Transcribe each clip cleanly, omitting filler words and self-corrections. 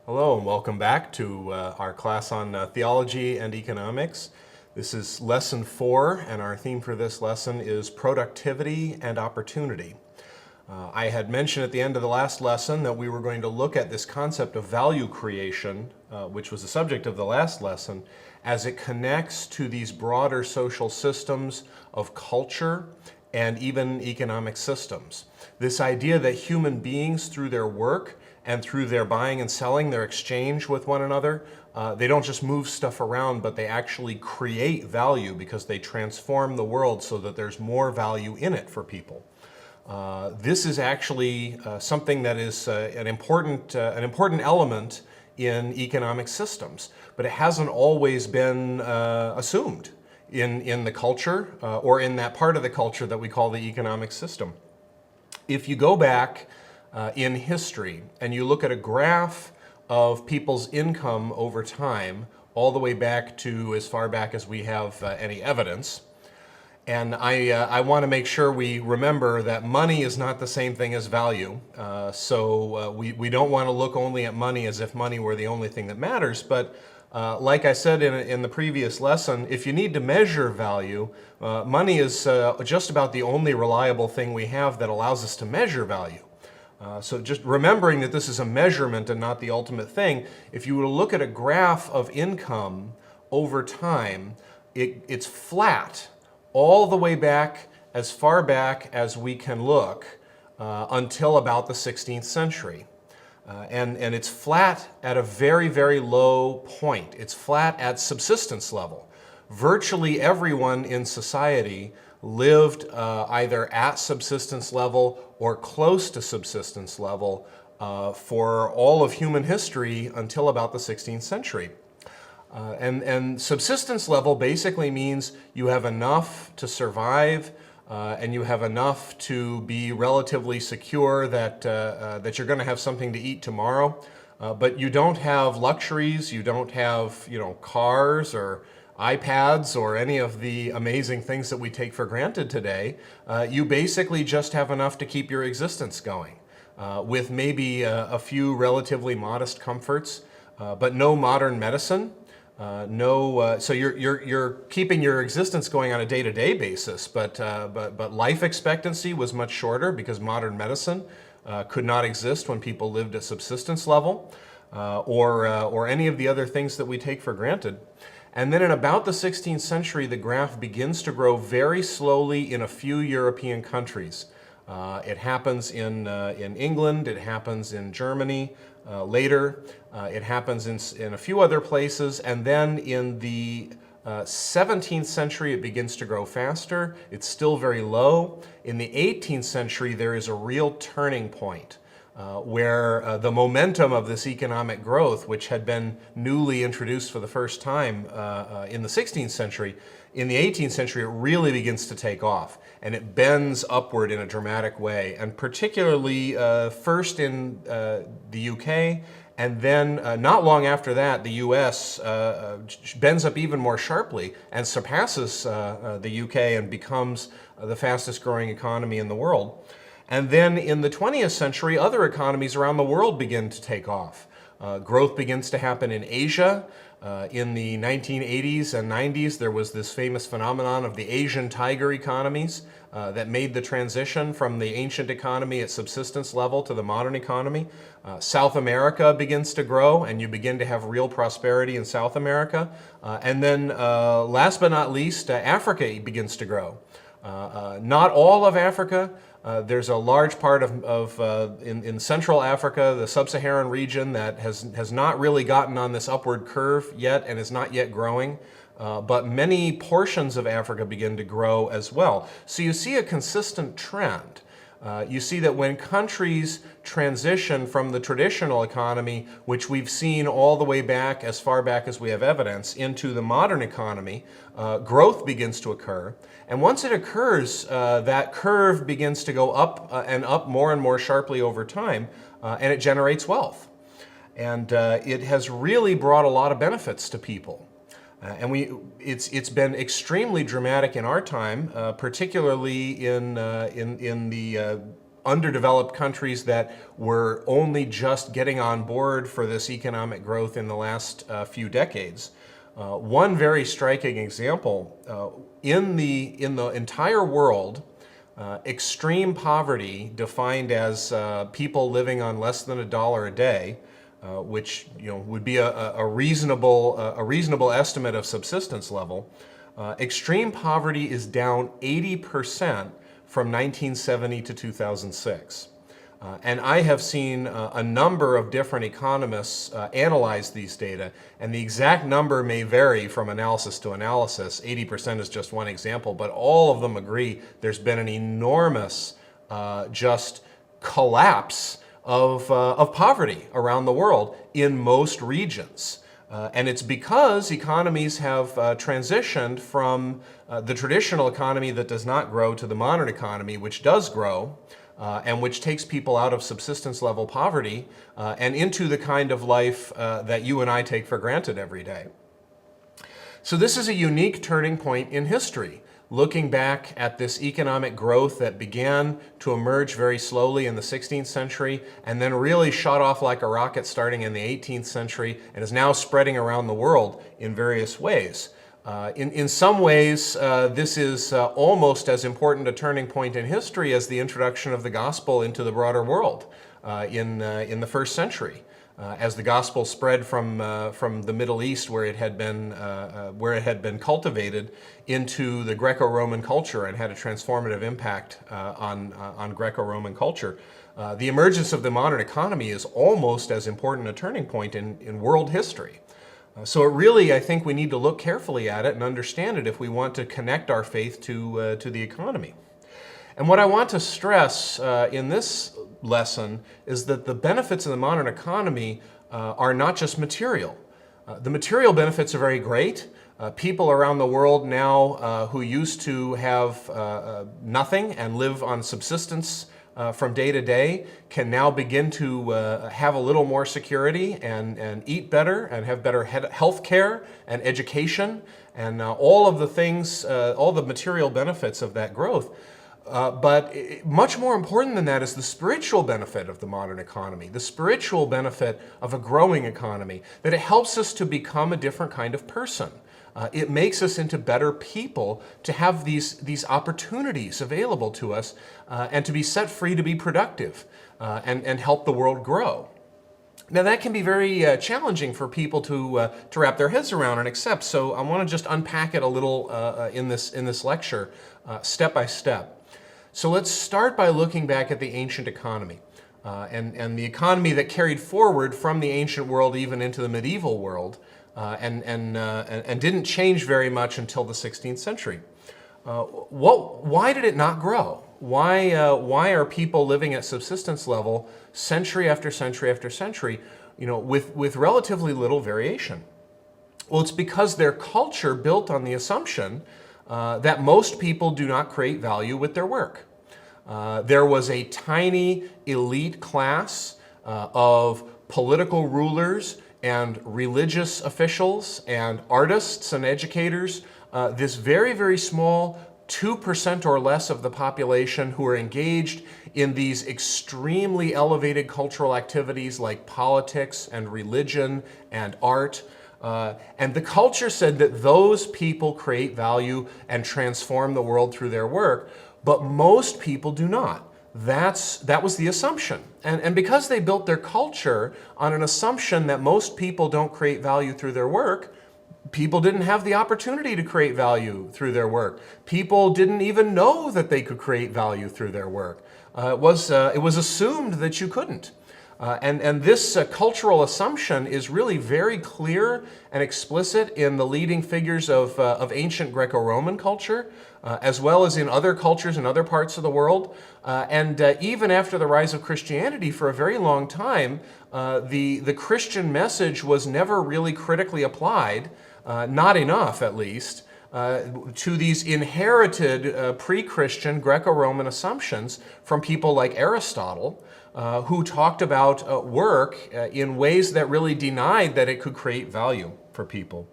Hello and welcome back to our class on theology and economics. This is lesson 4, and our theme for this lesson is productivity and opportunity. I had mentioned at the end of the last lesson that we were going to look at this concept of value creation, which was the subject of the last lesson, as it connects to these broader social systems of culture and even economic systems. This idea that human beings, through their work and through their buying and selling, their exchange with one another, they don't just move stuff around, but they actually create value because they transform the world so that there's more value in it for people. This is actually something that is an important element in economic systems, but it hasn't always been assumed in the culture or in that part of the culture that we call the economic system. If you go back in history and you look at a graph of people's income over time, all the way back to as far back as we have any evidence, and I want to make sure we remember that money is not the same thing as value. We don't want to look only at money as if money were the only thing that matters. But like I said in the previous lesson, if you need to measure value, money is just about the only reliable thing we have that allows us to measure value. So just remembering that this is a measurement and not the ultimate thing, if you were to look at a graph of income over time, it's flat all the way back, as far back as we can look, until about the 16th century. And it's flat at a very, very low point. It's flat at subsistence level. Virtually everyone in society lived either at subsistence level or close to subsistence level for all of human history until about the 16th century. And subsistence level basically means you have enough to survive and you have enough to be relatively secure that you're going to have something to eat tomorrow. But you don't have luxuries, you don't have cars or iPads or any of the amazing things that we take for granted today. You basically just have enough to keep your existence going with maybe a few relatively modest comforts, but no modern medicine. So you're keeping your existence going on a day-to-day basis, but life expectancy was much shorter because modern medicine could not exist when people lived at subsistence level, or any of the other things that we take for granted. And then in about the 16th century, the graph begins to grow very slowly in a few European countries. It happens in England, it happens in Germany later, it happens in a few other places, and then in the 17th century it begins to grow faster. It's still very low. In the 18th century there is a real turning point where the momentum of this economic growth, which had been newly introduced for the first time in the 16th century, in the 18th century it really begins to take off, and it bends upward in a dramatic way, and particularly first in the UK, and then not long after that the US bends up even more sharply and surpasses the UK and becomes the fastest growing economy in the world. And then in the 20th century, other economies around the world begin to take off. Growth begins to happen in Asia. In the 1980s and 90s, there was this famous phenomenon of the Asian tiger economies that made the transition from the ancient economy at subsistence level to the modern economy. South America begins to grow, and you begin to have real prosperity in South America. And then last but not least, Africa begins to grow. Not all of Africa. There's a large part in Central Africa, the sub-Saharan region, that has not really gotten on this upward curve yet and is not yet growing. But many portions of Africa begin to grow as well. So you see a consistent trend. You see that when countries transition from the traditional economy, which we've seen all the way back, as far back as we have evidence, into the modern economy, growth begins to occur. And once it occurs, that curve begins to go up and up more and more sharply over time, and it generates wealth. And it has really brought a lot of benefits to people. It's been extremely dramatic in our time, particularly in the underdeveloped countries that were only just getting on board for this economic growth in the last few decades. One very striking example, in the entire world, extreme poverty, defined as people living on less than $1 a day, which would be a reasonable estimate of subsistence level. Extreme poverty is down 80% from 1970 to 2006. And I have seen a number of different economists analyze these data, and the exact number may vary from analysis to analysis. 80% is just one example, but all of them agree there's been an enormous just collapse of poverty around the world in most regions. And it's because economies have transitioned from the traditional economy that does not grow to the modern economy, which does grow, and which takes people out of subsistence level poverty and into the kind of life that you and I take for granted every day. So this is a unique turning point in history, looking back at this economic growth that began to emerge very slowly in the 16th century and then really shot off like a rocket starting in the 18th century and is now spreading around the world in various ways. In some ways, this is almost as important a turning point in history as the introduction of the gospel into the broader world in the first century. As the gospel spread from the Middle East, where it had been cultivated, into the Greco-Roman culture and had a transformative impact on Greco-Roman culture. The emergence of the modern economy is almost as important a turning point in world history. So it really, I think we need to look carefully at it and understand it if we want to connect our faith to the economy. And what I want to stress in this lesson is that the benefits of the modern economy are not just material. The material benefits are very great. People around the world now who used to have nothing and live on subsistence from day to day can now begin to have a little more security and eat better and have better health care and education and all of the things, all the material benefits of that growth. But much more important than that is the spiritual benefit of the modern economy, the spiritual benefit of a growing economy, that it helps us to become a different kind of person. It makes us into better people to have these opportunities available to us and to be set free to be productive and help the world grow. Now that can be very challenging for people to wrap their heads around and accept, so I want to just unpack it a little in this lecture, step by step. So let's start by looking back at the ancient economy and the economy that carried forward from the ancient world even into the medieval world and didn't change very much until the 16th century. Why did it not grow? Why are people living at subsistence level century after century after century, with relatively little variation? Well, it's because their culture built on the assumption that most people do not create value with their work. There was a tiny elite class of political rulers and religious officials and artists and educators, this very, very small 2% or less of the population who are engaged in these extremely elevated cultural activities like politics and religion and art. And the culture said that those people create value and transform the world through their work, but most people do not. That was the assumption. And because they built their culture on an assumption that most people don't create value through their work, people didn't have the opportunity to create value through their work. People didn't even know that they could create value through their work. It was assumed that you couldn't. And this cultural assumption is really very clear and explicit in the leading figures of ancient Greco-Roman culture, as well as in other cultures in other parts of the world. And even after the rise of Christianity, for a very long time, the Christian message was never really critically applied, not enough at least, to these inherited pre-Christian Greco-Roman assumptions from people like Aristotle, who talked about work in ways that really denied that it could create value for people.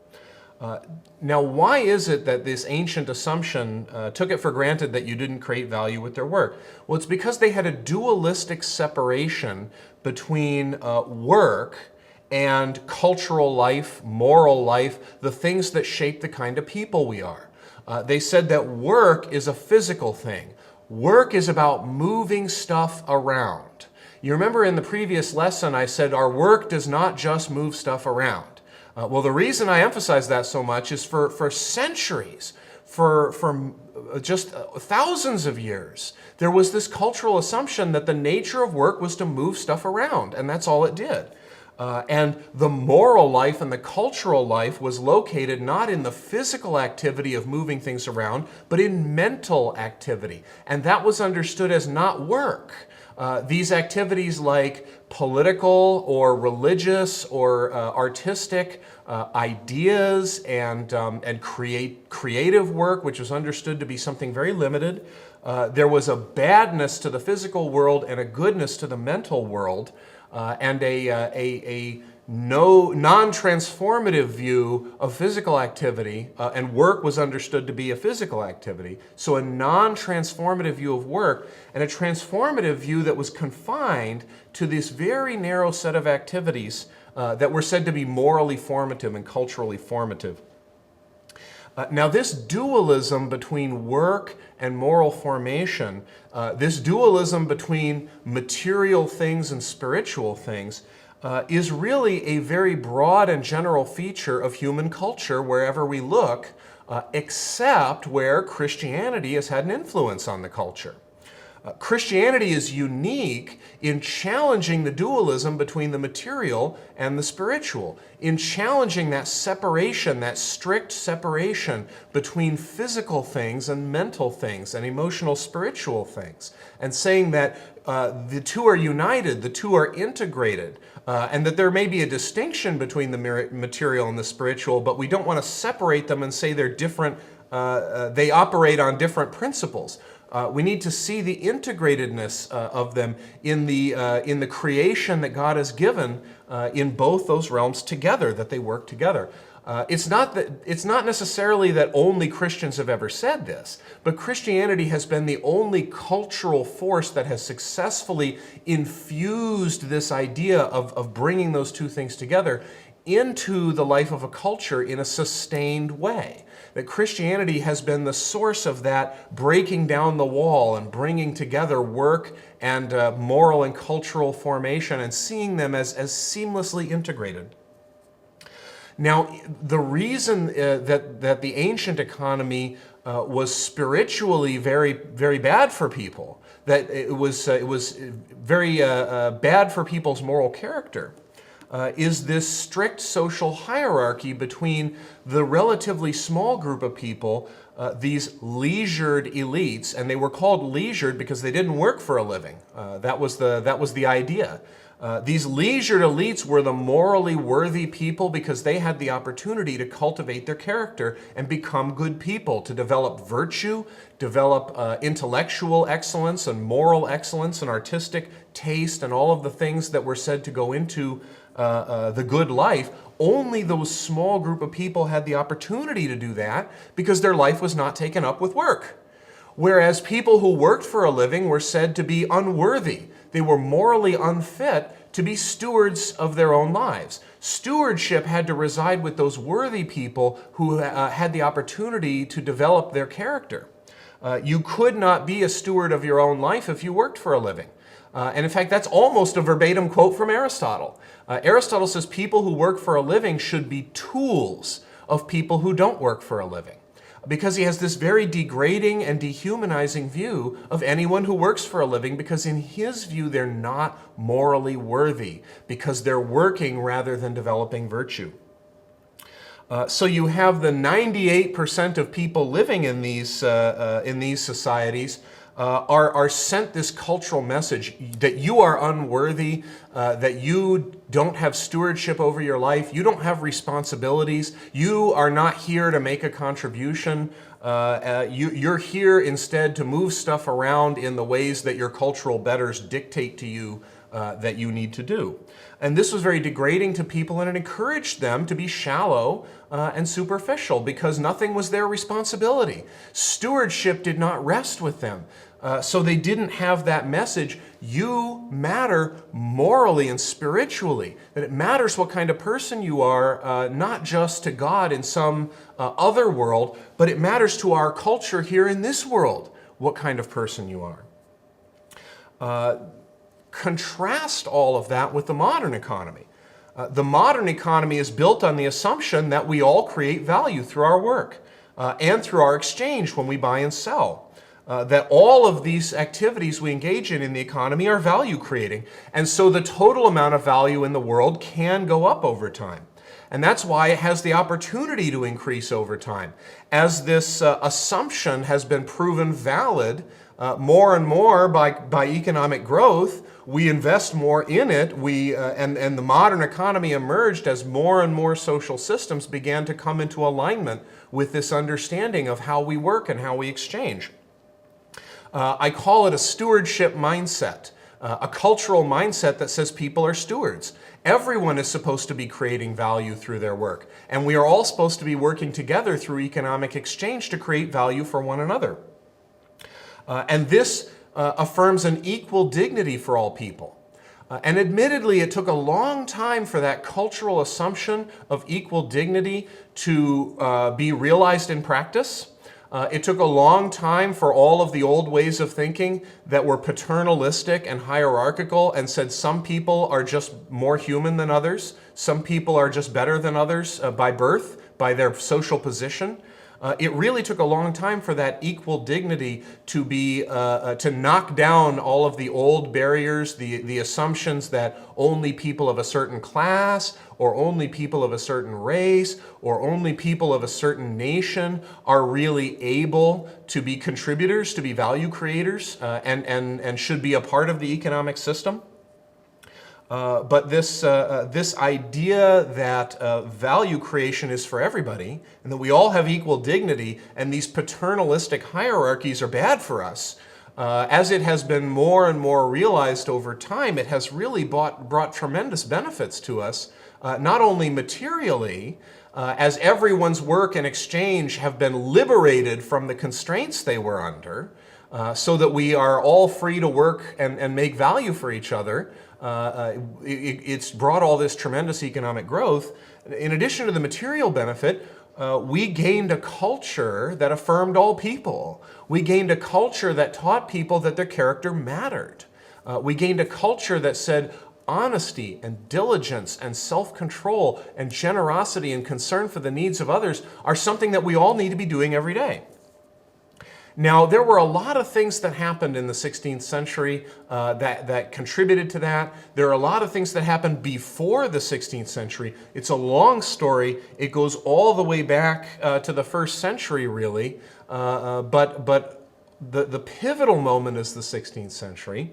Now, why is it that this ancient assumption took it for granted that you didn't create value with their work? Well, it's because they had a dualistic separation between work and cultural life, moral life, the things that shape the kind of people we are. They said that work is a physical thing. Work is about moving stuff around. You remember in the previous lesson I said our work does not just move stuff around. Well, the reason I emphasize that so much is for centuries, for just thousands of years, there was this cultural assumption that the nature of work was to move stuff around, and that's all it did. And the moral life and the cultural life was located not in the physical activity of moving things around, but in mental activity. And that was understood as not work. These activities like political or religious or artistic ideas and creative work, which was understood to be something very limited. There was a badness to the physical world and a goodness to the mental world, and a non-transformative view of physical activity, and work was understood to be a physical activity. So a non-transformative view of work and a transformative view that was confined to this very narrow set of activities that were said to be morally formative and culturally formative. Now, this dualism between work and moral formation, this dualism between material things and spiritual things, is really a very broad and general feature of human culture wherever we look, except where Christianity has had an influence on the culture. Christianity is unique in challenging the dualism between the material and the spiritual, in challenging that separation, that strict separation between physical things and mental things and emotional spiritual things, and saying that the two are united, the two are integrated, and that there may be a distinction between the material and the spiritual, but we don't want to separate them and say they're different, they operate on different principles. We need to see the integratedness of them in the creation that God has given in both those realms together, that they work together. It's not necessarily that only Christians have ever said this, but Christianity has been the only cultural force that has successfully infused this idea of bringing those two things together into the life of a culture in a sustained way. That Christianity has been the source of that breaking down the wall and bringing together work and moral and cultural formation and seeing them as seamlessly integrated. Now, the reason that the ancient economy was spiritually very, very bad for people, that it was very bad for people's moral character, is this strict social hierarchy between the relatively small group of people, these leisured elites, and they were called leisured because they didn't work for a living. That was the idea. These leisured elites were the morally worthy people because they had the opportunity to cultivate their character and become good people, to develop virtue, develop intellectual excellence and moral excellence and artistic taste and all of the things that were said to go into the good life. Only those small group of people had the opportunity to do that because their life was not taken up with work. Whereas people who worked for a living were said to be unworthy. They were morally unfit to be stewards of their own lives. Stewardship had to reside with those worthy people who had the opportunity to develop their character. You could not be a steward of your own life if you worked for a living. And in fact, that's almost a verbatim quote from Aristotle. Aristotle says people who work for a living should be tools of people who don't work for a living, because he has this very degrading and dehumanizing view of anyone who works for a living, because in his view they're not morally worthy because they're working rather than developing virtue. So you have the 98% of people living in these societies are sent this cultural message that you are unworthy, that you don't have stewardship over your life, you don't have responsibilities, you are not here to make a contribution, you're here instead to move stuff around in the ways that your cultural betters dictate to you that you need to do. And this was very degrading to people, and it encouraged them to be shallow and superficial because nothing was their responsibility. Stewardship did not rest with them. So they didn't have that message, you matter morally and spiritually, that it matters what kind of person you are, not just to God in some other world, but it matters to our culture here in this world, what kind of person you are. Contrast all of that with the modern economy. The modern economy is built on the assumption that we all create value through our work and through our exchange when we buy and sell. That all of these activities we engage in the economy are value creating, and so the total amount of value in the world can go up over time. And that's why it has the opportunity to increase over time. As this assumption has been proven valid more and more by economic growth, we invest more in it. And the modern economy emerged as more and more social systems began to come into alignment with this understanding of how we work and how we exchange. I call it a stewardship mindset, a cultural mindset that says people are stewards. Everyone is supposed to be creating value through their work, and we are all supposed to be working together through economic exchange to create value for one another. And this affirms an equal dignity for all people. And admittedly, it took a long time for that cultural assumption of equal dignity to be realized in practice. It took a long time for all of the old ways of thinking that were paternalistic and hierarchical and said some people are just more human than others, some people are just better than others by birth, by their social position. It really took a long time for that equal dignity to be to knock down all of the old barriers, the assumptions that only people of a certain class or only people of a certain race or only people of a certain nation are really able to be contributors, to be value creators, and should be a part of the economic system. But this idea that value creation is for everybody and that we all have equal dignity and these paternalistic hierarchies are bad for us, as it has been more and more realized over time, it has really brought tremendous benefits to us, not only materially, as everyone's work and exchange have been liberated from the constraints they were under, so that we are all free to work and make value for each other. It's brought all this tremendous economic growth. In addition to the material benefit, we gained a culture that affirmed all people. We gained a culture that taught people that their character mattered. We gained a culture that said honesty and diligence and self-control and generosity and concern for the needs of others are something that we all need to be doing every day. Now, there were a lot of things that happened in the 16th century that contributed to that. There are a lot of things that happened before the 16th century. It's a long story. It goes all the way back to the 1st century, really. But the pivotal moment is the 16th century.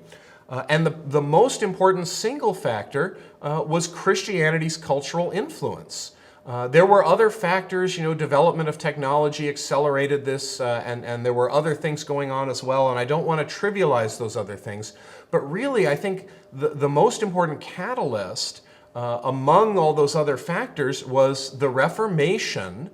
And the most important single factor was Christianity's cultural influence. There were other factors, development of technology accelerated this, and there were other things going on as well, and I don't want to trivialize those other things. But really, I think the most important catalyst among all those other factors was the Reformation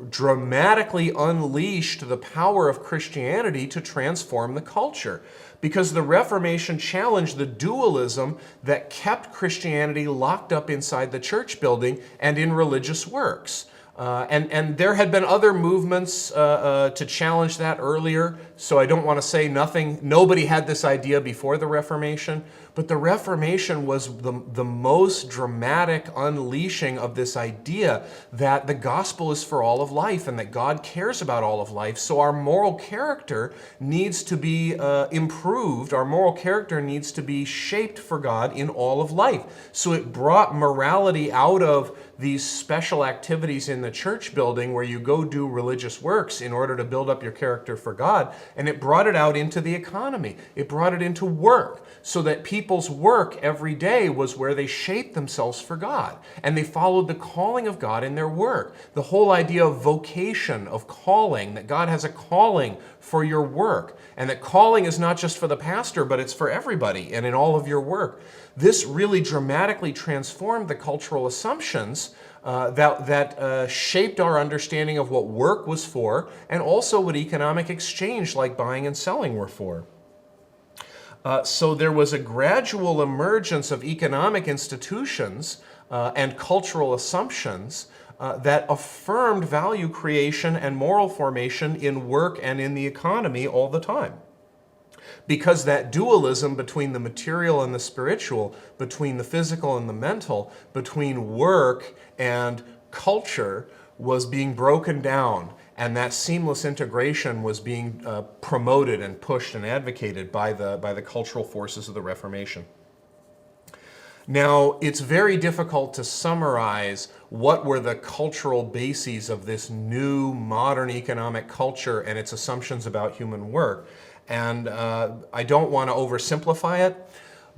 dramatically unleashed the power of Christianity to transform the culture. Because the Reformation challenged the dualism that kept Christianity locked up inside the church building and in religious works. And there had been other movements to challenge that earlier, so I don't want to say nobody had this idea before the Reformation, but the Reformation was the most dramatic unleashing of this idea that the gospel is for all of life and that God cares about all of life, so our moral character needs to be improved, our moral character needs to be shaped for God in all of life. So it brought morality out of these special activities in the church building where you go do religious works in order to build up your character for God, and it brought it out into the economy. It brought it into work, so that people's work every day was where they shaped themselves for God, and they followed the calling of God in their work. The whole idea of vocation, of calling, that God has a calling for your work, and that calling is not just for the pastor, but it's for everybody and in all of your work. This really dramatically transformed the cultural assumptions that shaped our understanding of what work was for, and also what economic exchange, like buying and selling, were for. So there was a gradual emergence of economic institutions and cultural assumptions that affirmed value creation and moral formation in work and in the economy all the time. Because that dualism between the material and the spiritual, between the physical and the mental, between work and culture was being broken down, and that seamless integration was being promoted and pushed and advocated by the cultural forces of the Reformation. Now, it's very difficult to summarize what were the cultural bases of this new modern economic culture and its assumptions about human work. And I don't want to oversimplify it,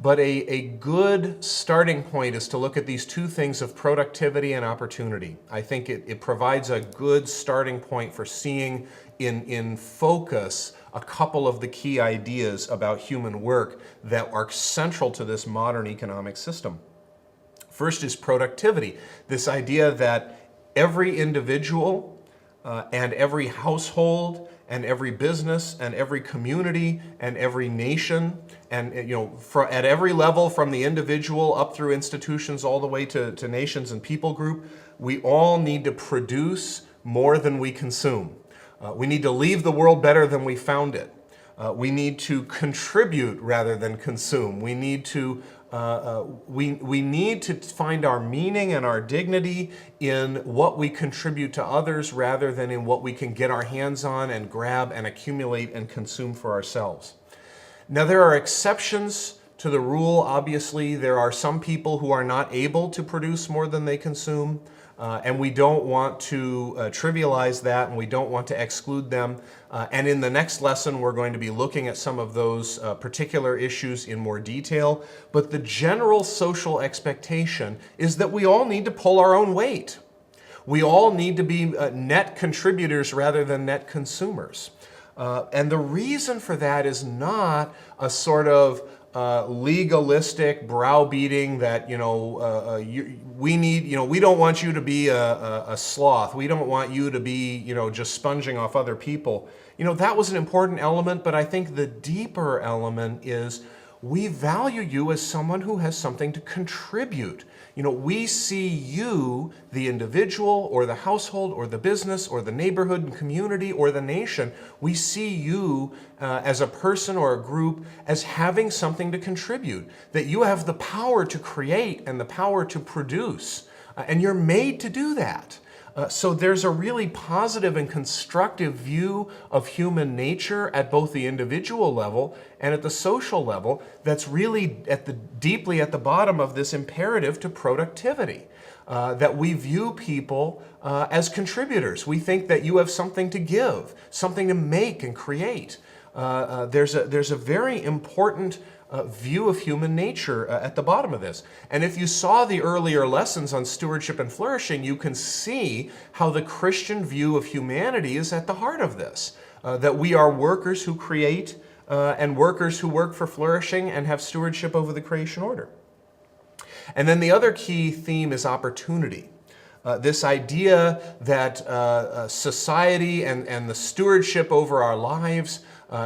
but a good starting point is to look at these two things of productivity and opportunity. I think it provides a good starting point for seeing in focus a couple of the key ideas about human work that are central to this modern economic system. First is productivity, this idea that every individual and every household and every business and every community and every nation, and at every level, from the individual up through institutions all the way to nations and people group, we all need to produce more than we consume. We need to leave the world better than we found it. We need to contribute rather than consume. We need to find our meaning and our dignity in what we contribute to others rather than in what we can get our hands on and grab and accumulate and consume for ourselves. Now, there are exceptions to the rule. Obviously, there are some people who are not able to produce more than they consume, and we don't want to trivialize that, and we don't want to exclude them. And in the next lesson, we're going to be looking at some of those particular issues in more detail. But the general social expectation is that we all need to pull our own weight. We all need to be net contributors rather than net consumers. And the reason for that is not a sort of legalistic browbeating that we don't want you to be a sloth. We don't want you to be just sponging off other people. That was an important element, but I think the deeper element is we value you as someone who has something to contribute. We see you, the individual or the household or the business or the neighborhood and community or the nation, we see you as a person or a group as having something to contribute, that you have the power to create and the power to produce, and you're made to do that. So there's a really positive and constructive view of human nature at both the individual level and at the social level that's really deeply at the bottom of this imperative to productivity, that we view people as contributors. We think that you have something to give, something to make and create. There's a very important view of human nature at the bottom of this. And if you saw the earlier lessons on stewardship and flourishing, you can see how the Christian view of humanity is at the heart of this, that we are workers who create and workers who work for flourishing and have stewardship over the creation order. And then the other key theme is opportunity. This idea that society and the stewardship over our lives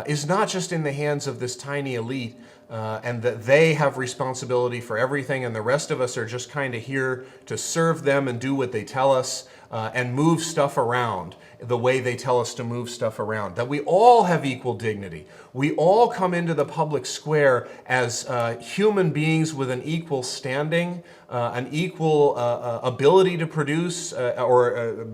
is not just in the hands of this tiny elite, and that they have responsibility for everything, and the rest of us are just kind of here to serve them and do what they tell us and move stuff around the way they tell us to move stuff around. That we all have equal dignity. We all come into the public square as human beings with an equal standing, an equal ability to produce, or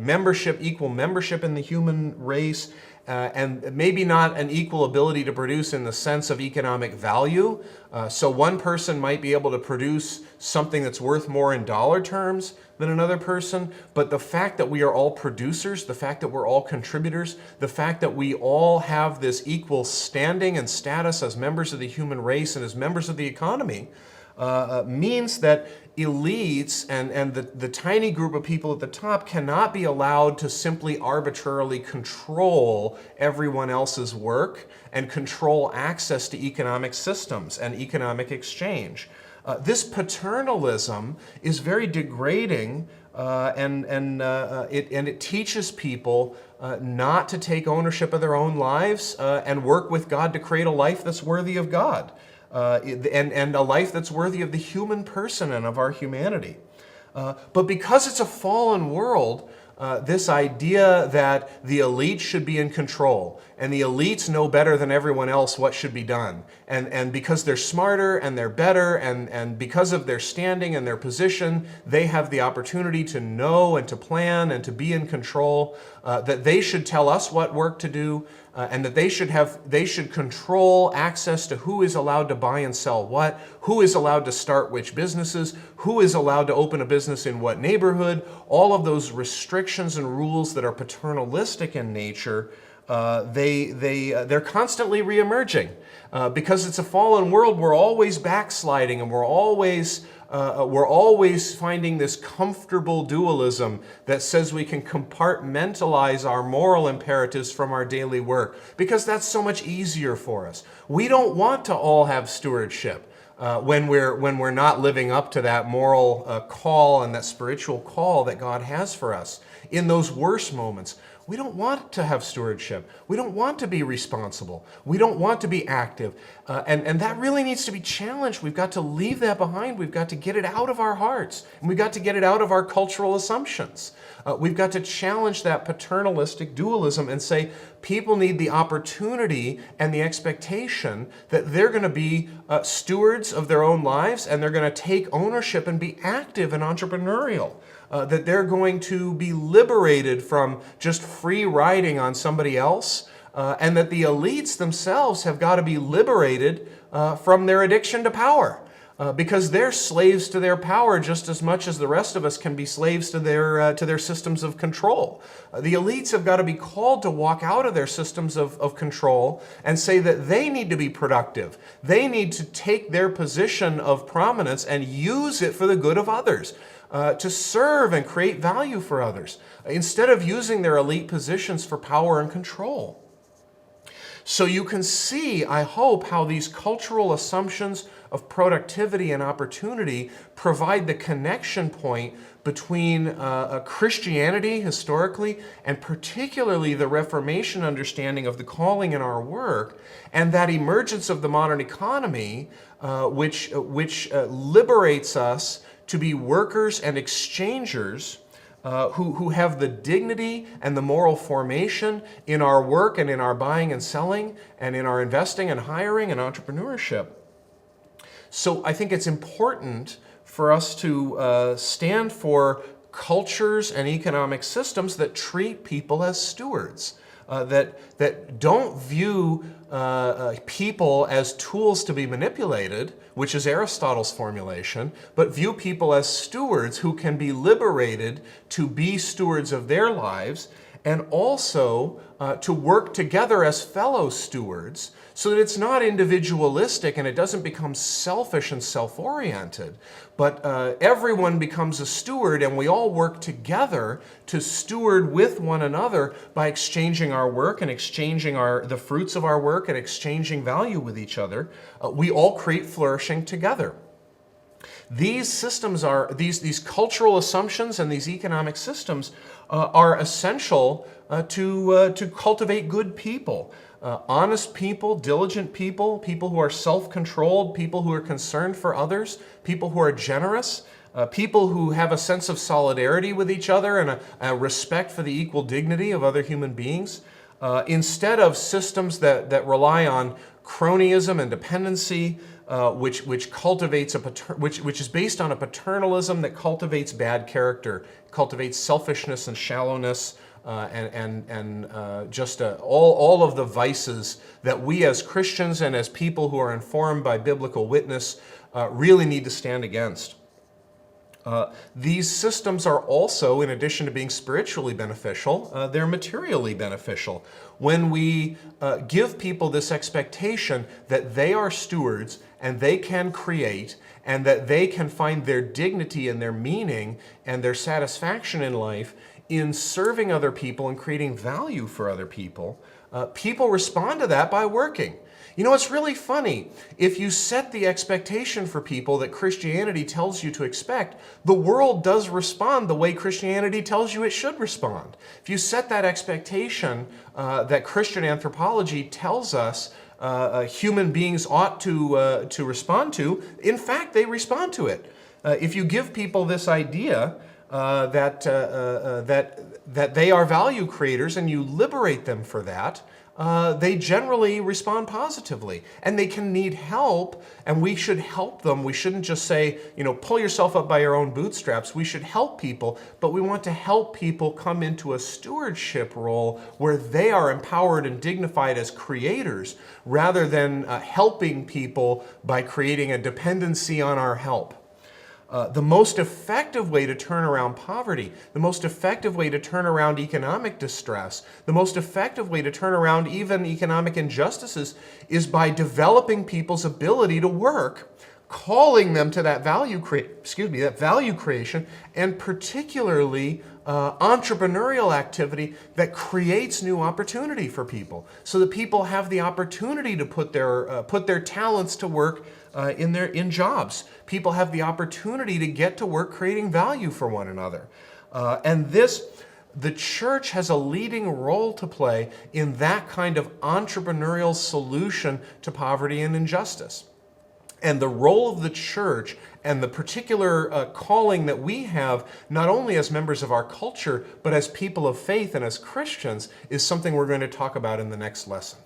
equal membership in the human race. and maybe not an equal ability to produce in the sense of economic value. So one person might be able to produce something that's worth more in dollar terms than another person, but the fact that we are all producers, the fact that we're all contributors, the fact that we all have this equal standing and status as members of the human race and as members of the economy, means that elites and the tiny group of people at the top cannot be allowed to simply arbitrarily control everyone else's work and control access to economic systems and economic exchange. This paternalism is very degrading, and it teaches people not to take ownership of their own lives and work with God to create a life that's worthy of God. And a life that's worthy of the human person and of our humanity. But because it's a fallen world, this idea that the elites should be in control and the elites know better than everyone else what should be done. And because they're smarter and they're better and because of their standing and their position, they have the opportunity to know and to plan and to be in control, that they should tell us what work to do, and that they should control access to who is allowed to buy and sell what, who is allowed to start which businesses, who is allowed to open a business in what neighborhood. All of those restrictions and rules that are paternalistic in nature, they're constantly reemerging. Because it's a fallen world, we're always backsliding and we're always finding this comfortable dualism that says we can compartmentalize our moral imperatives from our daily work because that's so much easier for us. We don't want to all have stewardship when we're not living up to that moral call and that spiritual call that God has for us. In those worst moments, we don't want to have stewardship. We don't want to be responsible. We don't want to be active. And that really needs to be challenged. We've got to leave that behind. We've got to get it out of our hearts. And we've got to get it out of our cultural assumptions. We've got to challenge that paternalistic dualism and say people need the opportunity and the expectation that they're going to be stewards of their own lives and they're going to take ownership and be active and entrepreneurial. That they're going to be liberated from just free riding on somebody else, and that the elites themselves have got to be liberated from their addiction to power, because they're slaves to their power just as much as the rest of us can be slaves to their systems of control. The elites have got to be called to walk out of their systems of control and say that they need to be productive. They need to take their position of prominence and use it for the good of others. To serve and create value for others, instead of using their elite positions for power and control. So you can see, I hope, how these cultural assumptions of productivity and opportunity provide the connection point between Christianity historically and particularly the Reformation understanding of the calling in our work and that emergence of the modern economy which liberates us to be workers and exchangers who have the dignity and the moral formation in our work and in our buying and selling and in our investing and hiring and entrepreneurship. So I think it's important for us to stand for cultures and economic systems that treat people as stewards, that don't view people as tools to be manipulated, which is Aristotle's formulation, but view people as stewards who can be liberated to be stewards of their lives and also to work together as fellow stewards so that it's not individualistic and it doesn't become selfish and self-oriented, but everyone becomes a steward and we all work together to steward with one another by exchanging our work and exchanging the fruits of our work and exchanging value with each other. We all create flourishing together. These systems these cultural assumptions and these economic systems are essential to cultivate good people. Honest people, diligent people, people who are self-controlled, people who are concerned for others, people who are generous, people who have a sense of solidarity with each other and a respect for the equal dignity of other human beings, instead of systems that rely on cronyism and dependency, which cultivates which is based on a paternalism that cultivates bad character, cultivates selfishness and shallowness, just all of the vices that we as Christians and as people who are informed by biblical witness really need to stand against. These systems are also, in addition to being spiritually beneficial, they're materially beneficial. When we give people this expectation that they are stewards and they can create and that they can find their dignity and their meaning and their satisfaction in life in serving other people and creating value for other people, people respond to that by working. You know, it's really funny. If you set the expectation for people that Christianity tells you to expect, the world does respond the way Christianity tells you it should respond. If you set that expectation that Christian anthropology tells us human beings ought to respond to, in fact, they respond to it. If you give people this idea that they are value creators and you liberate them for that, they generally respond positively. And they can need help, and we should help them. We shouldn't just say, pull yourself up by your own bootstraps. We should help people, but we want to help people come into a stewardship role where they are empowered and dignified as creators, rather than helping people by creating a dependency on our help. The most effective way to turn around poverty, the most effective way to turn around economic distress, the most effective way to turn around even economic injustices is by developing people's ability to work, calling them to that value creation, and particularly entrepreneurial activity that creates new opportunity for people, so that people have the opportunity to put their talents to work in jobs. People have the opportunity to get to work creating value for one another. The church has a leading role to play in that kind of entrepreneurial solution to poverty and injustice. And the role of the church and the particular calling that we have, not only as members of our culture, but as people of faith and as Christians, is something we're going to talk about in the next lesson.